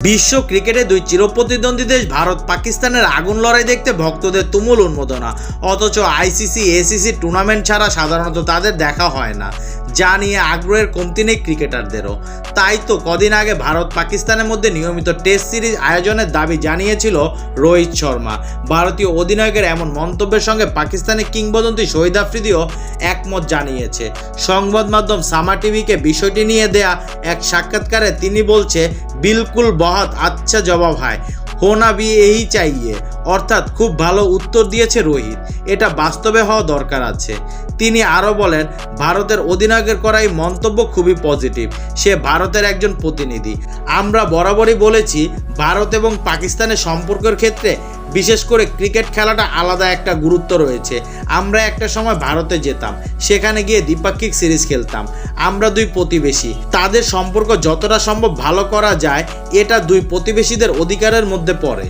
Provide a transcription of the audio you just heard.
বিশ্ব ক্রিকেটে দুই চিরপ্রতিদ্বন্দ্বী দেশ ভারত পাকিস্তানের আগুন লড়াই দেখতে ভক্তদের তুমুল উন্মাদনা। অথচ আইসিসি এসিসি টুর্নামেন্ট ছাড়া সাধারণত তাদের দেখা হয় না, যা নিয়ে আগ্রহের কমতি নেই ক্রিকেটারদেরও। তাই তো কদিন আগে ভারত পাকিস্তানের মধ্যে নিয়মিত টেস্ট সিরিজ আয়োজনের দাবি জানিয়েছিল রোহিত শর্মা। ভারতীয় অধিনায়কের এমন মন্তব্যের সঙ্গে পাকিস্তানের কিংবদন্তি শহীদ আফ্রিদিও একমত জানিয়েছে। সংবাদ মাধ্যম সামা টিভিকে বিষয়টি নিয়ে দেয়া এক সাক্ষাৎকারে তিনি বলছে, বিলকুল বহুত আচ্ছা জবাব হয়, হোনা ভি এই চাইয়ে, অর্থাৎ খুব ভালো উত্তর দিয়েছে রোহিত, এটা বাস্তবে হওয়া দরকার আছে। তিনি আরও বলেন, ভারতের অধিনায়কের করা এই মন্তব্য খুবই পজিটিভ, সে ভারতের একজন প্রতিনিধি। আমরা বরাবরই বলেছি, ভারত এবং পাকিস্তানের সম্পর্কের ক্ষেত্রে বিশেষ করে ক্রিকেট খেলাটা আলাদা একটা গুরুত্ব রয়েছে। আমরা একটা সময় ভারতে যেতাম, সেখানে গিয়ে দ্বিপাক্ষিক সিরিজ খেলতাম। আমরা দুই প্রতিবেশী, তাদের সম্পর্ক যতটা সম্ভব ভালো করা যায়, এটা দুই প্রতিবেশীদের অধিকারের মধ্যে পড়ে।